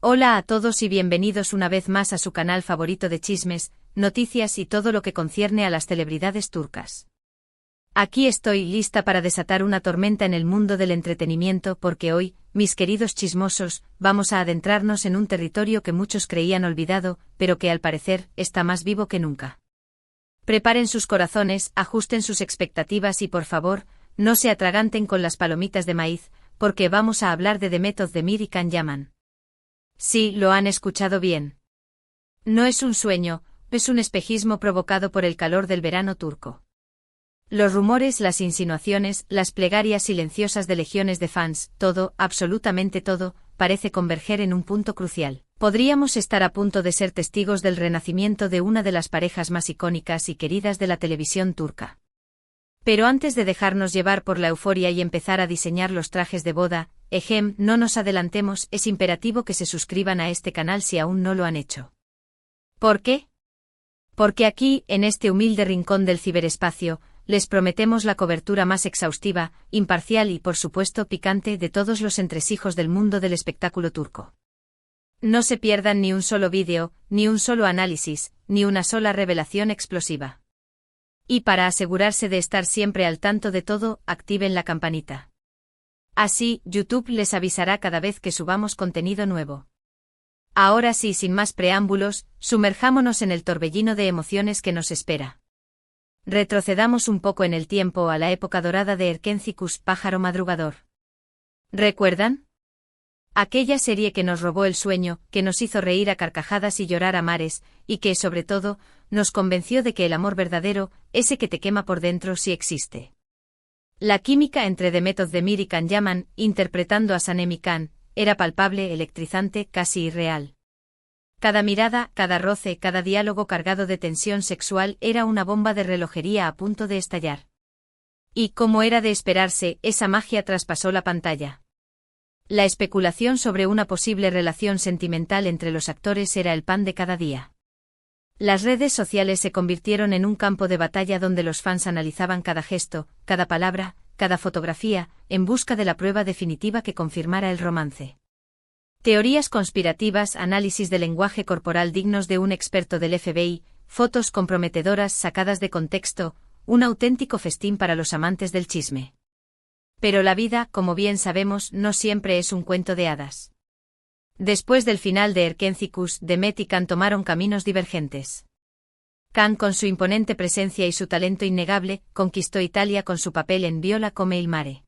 Hola a todos y bienvenidos una vez más a su canal favorito de chismes, noticias y todo lo que concierne a las celebridades turcas. Aquí estoy lista para desatar una tormenta en el mundo del entretenimiento porque hoy, mis queridos chismosos, vamos a adentrarnos en un territorio que muchos creían olvidado, pero que al parecer está más vivo que nunca. Preparen sus corazones, ajusten sus expectativas y por favor, no se atraganten con las palomitas de maíz, porque vamos a hablar de Demet Özdemir y Can Yaman. Sí, lo han escuchado bien. No es un sueño, es un espejismo provocado por el calor del verano turco. Los rumores, las insinuaciones, las plegarias silenciosas de legiones de fans, todo, absolutamente todo, parece converger en un punto crucial. Podríamos estar a punto de ser testigos del renacimiento de una de las parejas más icónicas y queridas de la televisión turca. Pero antes de dejarnos llevar por la euforia y empezar a diseñar los trajes de boda, no nos adelantemos, es imperativo que se suscriban a este canal si aún no lo han hecho. ¿Por qué? Porque aquí, en este humilde rincón del ciberespacio, les prometemos la cobertura más exhaustiva, imparcial y por supuesto picante de todos los entresijos del mundo del espectáculo turco. No se pierdan ni un solo vídeo, ni un solo análisis, ni una sola revelación explosiva. Y para asegurarse de estar siempre al tanto de todo, activen la campanita. Así, YouTube les avisará cada vez que subamos contenido nuevo. Ahora sí, sin más preámbulos, sumerjámonos en el torbellino de emociones que nos espera. Retrocedamos un poco en el tiempo a la época dorada de Erkencikus, pájaro madrugador. ¿Recuerdan? Aquella serie que nos robó el sueño, que nos hizo reír a carcajadas y llorar a mares, y que, sobre todo, nos convenció de que el amor verdadero, ese que te quema por dentro, sí existe. La química entre Demet Özdemir y Can Yaman, interpretando a Sanem y Can, era palpable, electrizante, casi irreal. Cada mirada, cada roce, cada diálogo cargado de tensión sexual era una bomba de relojería a punto de estallar. Y, como era de esperarse, esa magia traspasó la pantalla. La especulación sobre una posible relación sentimental entre los actores era el pan de cada día. Las redes sociales se convirtieron en un campo de batalla donde los fans analizaban cada gesto, cada palabra, cada fotografía, en busca de la prueba definitiva que confirmara el romance. Teorías conspirativas, análisis de lenguaje corporal dignos de un experto del FBI, fotos comprometedoras sacadas de contexto, un auténtico festín para los amantes del chisme. Pero la vida, como bien sabemos, no siempre es un cuento de hadas. Después del final de Erkencikus, Demet y Can tomaron caminos divergentes. Can, con su imponente presencia y su talento innegable, conquistó Italia con su papel en Viola come il mare.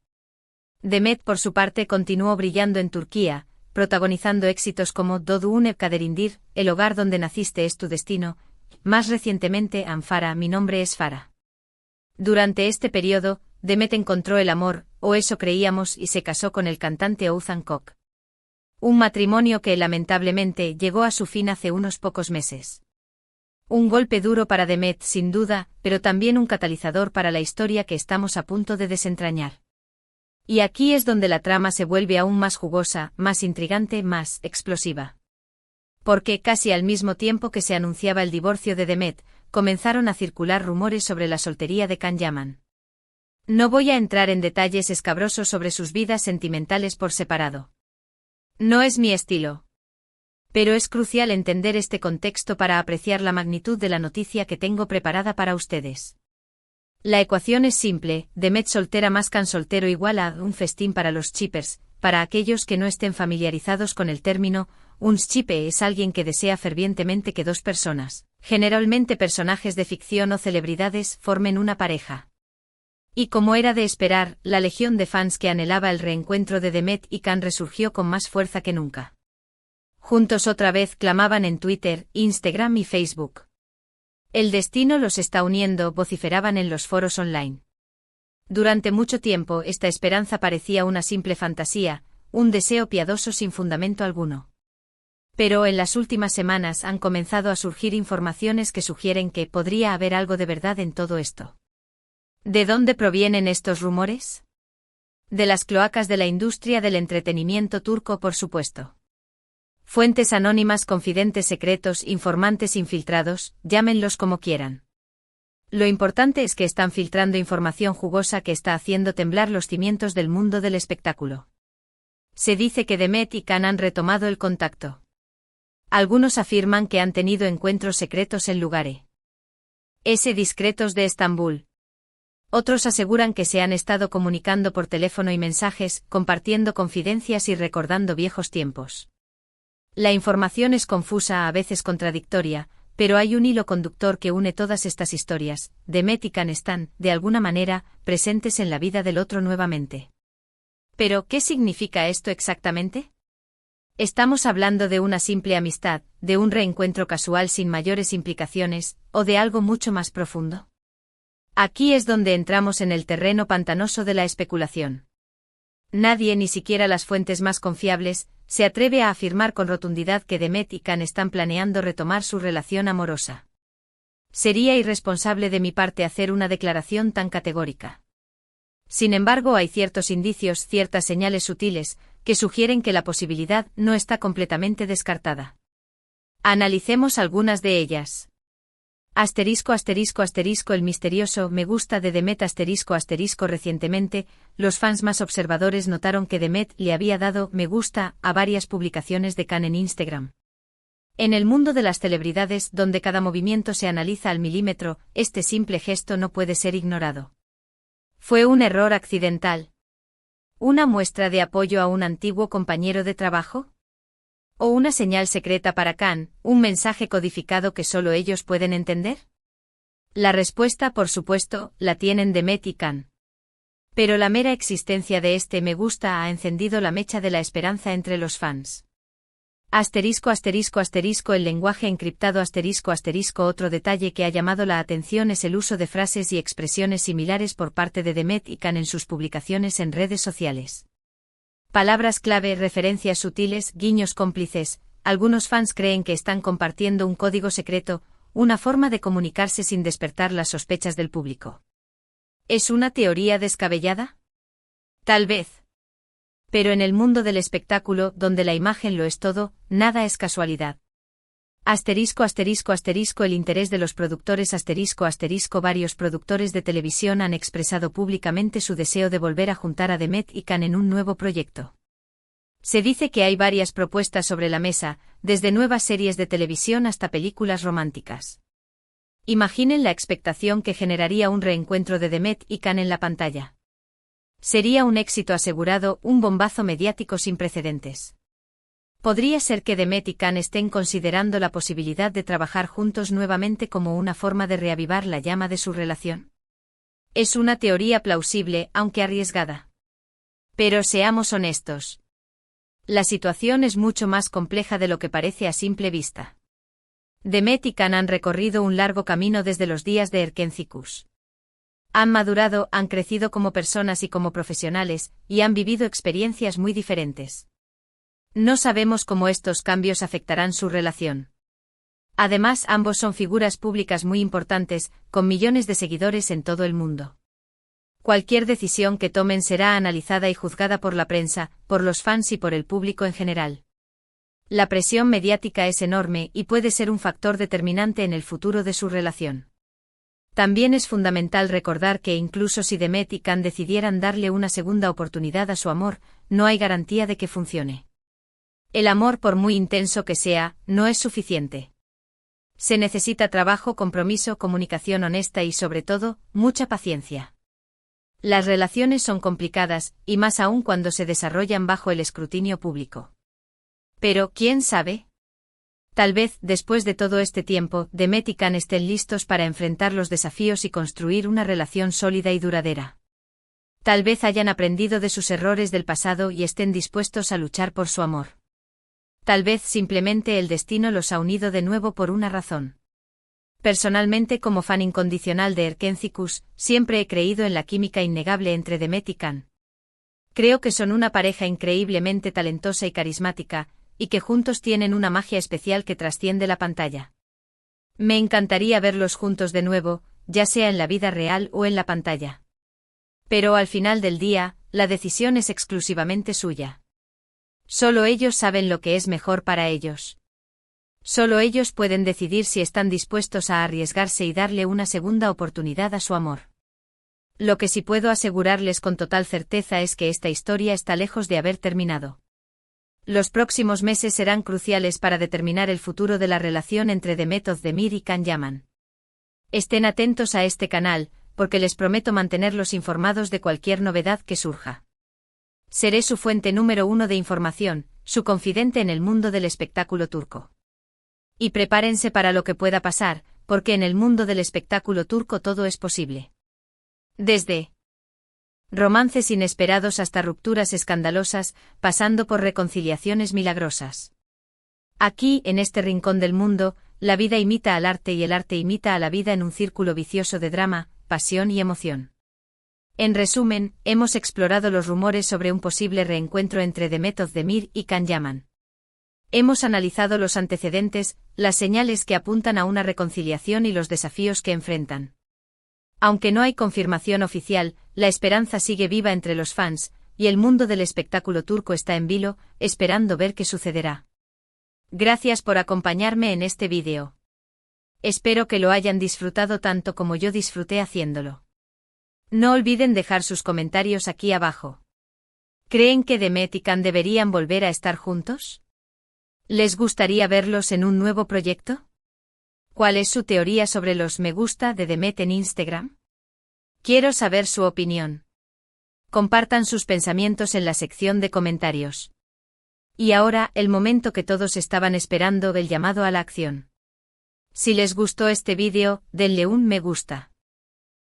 Demet, por su parte, continuó brillando en Turquía, protagonizando éxitos como Doğduğun Kaderindir, El hogar donde naciste es tu destino, más recientemente Anfara, mi nombre es Farah. Durante este periodo, Demet encontró el amor, o eso creíamos, y se casó con el cantante Oğuzhan Koç. Un matrimonio que lamentablemente llegó a su fin hace unos pocos meses. Un golpe duro para Demet sin duda, pero también un catalizador para la historia que estamos a punto de desentrañar. Y aquí es donde la trama se vuelve aún más jugosa, más intrigante, más explosiva. Porque casi al mismo tiempo que se anunciaba el divorcio de Demet, comenzaron a circular rumores sobre la soltería de Can Yaman. No voy a entrar en detalles escabrosos sobre sus vidas sentimentales por separado. No es mi estilo. Pero es crucial entender este contexto para apreciar la magnitud de la noticia que tengo preparada para ustedes. La ecuación es simple, Demet soltera más Can soltero igual a un festín para los shippers. Para aquellos que no estén familiarizados con el término, un shipper es alguien que desea fervientemente que dos personas, generalmente personajes de ficción o celebridades, formen una pareja. Y como era de esperar, la legión de fans que anhelaba el reencuentro de Demet y Can resurgió con más fuerza que nunca. Juntos otra vez clamaban en Twitter, Instagram y Facebook. El destino los está uniendo, vociferaban en los foros online. Durante mucho tiempo esta esperanza parecía una simple fantasía, un deseo piadoso sin fundamento alguno. Pero en las últimas semanas han comenzado a surgir informaciones que sugieren que podría haber algo de verdad en todo esto. ¿De dónde provienen estos rumores? De las cloacas de la industria del entretenimiento turco, por supuesto. Fuentes anónimas, confidentes secretos, informantes infiltrados, llámenlos como quieran. Lo importante es que están filtrando información jugosa que está haciendo temblar los cimientos del mundo del espectáculo. Se dice que Demet y Can han retomado el contacto. Algunos afirman que han tenido encuentros secretos en lugares discretos de Estambul. Otros aseguran que se han estado comunicando por teléfono y mensajes, compartiendo confidencias y recordando viejos tiempos. La información es confusa, a veces contradictoria, pero hay un hilo conductor que une todas estas historias. Demet y Can están, de alguna manera, presentes en la vida del otro nuevamente. ¿Pero qué significa esto exactamente? ¿Estamos hablando de una simple amistad, de un reencuentro casual sin mayores implicaciones, o de algo mucho más profundo? Aquí es donde entramos en el terreno pantanoso de la especulación. Nadie, ni siquiera las fuentes más confiables, se atreve a afirmar con rotundidad que Demet y Can están planeando retomar su relación amorosa. Sería irresponsable de mi parte hacer una declaración tan categórica. Sin embargo, hay ciertos indicios, ciertas señales sutiles, que sugieren que la posibilidad no está completamente descartada. Analicemos algunas de ellas. El misterioso me gusta de Demet Recientemente, los fans más observadores notaron que Demet le había dado me gusta a varias publicaciones de Can en Instagram. En el mundo de las celebridades, donde cada movimiento se analiza al milímetro, este simple gesto no puede ser ignorado. ¿Fue un error accidental? ¿Una muestra de apoyo a un antiguo compañero de trabajo? ¿O una señal secreta para Can, un mensaje codificado que solo ellos pueden entender? La respuesta, por supuesto, la tienen Demet y Can. Pero la mera existencia de este me gusta ha encendido la mecha de la esperanza entre los fans. El lenguaje encriptado Otro detalle que ha llamado la atención es el uso de frases y expresiones similares por parte de Demet y Can en sus publicaciones en redes sociales. Palabras clave, referencias sutiles, guiños cómplices. Algunos fans creen que están compartiendo un código secreto, una forma de comunicarse sin despertar las sospechas del público. ¿Es una teoría descabellada? Tal vez. Pero en el mundo del espectáculo, donde la imagen lo es todo, nada es casualidad. El interés de los productores Varios productores de televisión han expresado públicamente su deseo de volver a juntar a Demet y Can en un nuevo proyecto. Se dice que hay varias propuestas sobre la mesa, desde nuevas series de televisión hasta películas románticas. Imaginen la expectación que generaría un reencuentro de Demet y Can en la pantalla. Sería un éxito asegurado, un bombazo mediático sin precedentes. ¿Podría ser que Demet y Can estén considerando la posibilidad de trabajar juntos nuevamente como una forma de reavivar la llama de su relación? Es una teoría plausible, aunque arriesgada. Pero seamos honestos. La situación es mucho más compleja de lo que parece a simple vista. Demet y Can han recorrido un largo camino desde los días de Erkencikus. Han madurado, han crecido como personas y como profesionales, y han vivido experiencias muy diferentes. No sabemos cómo estos cambios afectarán su relación. Además, ambos son figuras públicas muy importantes, con millones de seguidores en todo el mundo. Cualquier decisión que tomen será analizada y juzgada por la prensa, por los fans y por el público en general. La presión mediática es enorme y puede ser un factor determinante en el futuro de su relación. También es fundamental recordar que incluso si Demet y Can decidieran darle una segunda oportunidad a su amor, no hay garantía de que funcione. El amor, por muy intenso que sea, no es suficiente. Se necesita trabajo, compromiso, comunicación honesta y, sobre todo, mucha paciencia. Las relaciones son complicadas, y más aún cuando se desarrollan bajo el escrutinio público. Pero, ¿quién sabe? Tal vez, después de todo este tiempo, Demet y Can estén listos para enfrentar los desafíos y construir una relación sólida y duradera. Tal vez hayan aprendido de sus errores del pasado y estén dispuestos a luchar por su amor. Tal vez simplemente el destino los ha unido de nuevo por una razón. Personalmente, como fan incondicional de Erkencikus, siempre he creído en la química innegable entre Demet y Can. Creo que son una pareja increíblemente talentosa y carismática, y que juntos tienen una magia especial que trasciende la pantalla. Me encantaría verlos juntos de nuevo, ya sea en la vida real o en la pantalla. Pero al final del día, la decisión es exclusivamente suya. Solo ellos saben lo que es mejor para ellos. Solo ellos pueden decidir si están dispuestos a arriesgarse y darle una segunda oportunidad a su amor. Lo que sí puedo asegurarles con total certeza es que esta historia está lejos de haber terminado. Los próximos meses serán cruciales para determinar el futuro de la relación entre Demet Özdemir y Can Yaman. Estén atentos a este canal, porque les prometo mantenerlos informados de cualquier novedad que surja. Seré su fuente número 1 de información, su confidente en el mundo del espectáculo turco. Y prepárense para lo que pueda pasar, porque en el mundo del espectáculo turco todo es posible. Desde romances inesperados hasta rupturas escandalosas, pasando por reconciliaciones milagrosas. Aquí, en este rincón del mundo, la vida imita al arte y el arte imita a la vida en un círculo vicioso de drama, pasión y emoción. En resumen, hemos explorado los rumores sobre un posible reencuentro entre Demet Özdemir y Can Yaman. Hemos analizado los antecedentes, las señales que apuntan a una reconciliación y los desafíos que enfrentan. Aunque no hay confirmación oficial, la esperanza sigue viva entre los fans, y el mundo del espectáculo turco está en vilo, esperando ver qué sucederá. Gracias por acompañarme en este vídeo. Espero que lo hayan disfrutado tanto como yo disfruté haciéndolo. No olviden dejar sus comentarios aquí abajo. ¿Creen que Demet y Can deberían volver a estar juntos? ¿Les gustaría verlos en un nuevo proyecto? ¿Cuál es su teoría sobre los me gusta de Demet en Instagram? Quiero saber su opinión. Compartan sus pensamientos en la sección de comentarios. Y ahora, el momento que todos estaban esperando, el llamado a la acción. Si les gustó este vídeo, denle un me gusta.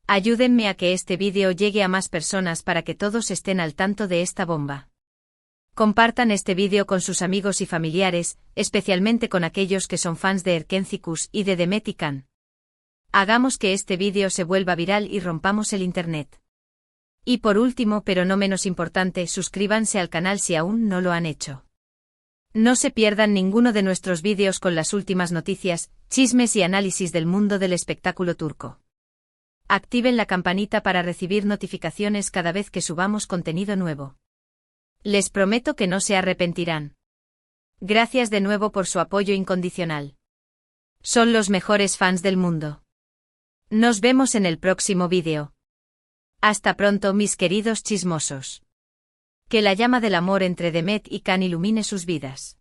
Ayúdenme a que este vídeo llegue a más personas para que todos estén al tanto de esta bomba. Compartan este vídeo con sus amigos y familiares, especialmente con aquellos que son fans de Erken Cikus y de Demet y Can. Hagamos que este vídeo se vuelva viral y rompamos el internet. Y por último, pero no menos importante, suscríbanse al canal si aún no lo han hecho. No se pierdan ninguno de nuestros vídeos con las últimas noticias, chismes y análisis del mundo del espectáculo turco. Activen la campanita para recibir notificaciones cada vez que subamos contenido nuevo. Les prometo que no se arrepentirán. Gracias de nuevo por su apoyo incondicional. Son los mejores fans del mundo. Nos vemos en el próximo vídeo. Hasta pronto, mis queridos chismosos. Que la llama del amor entre Demet y Can ilumine sus vidas.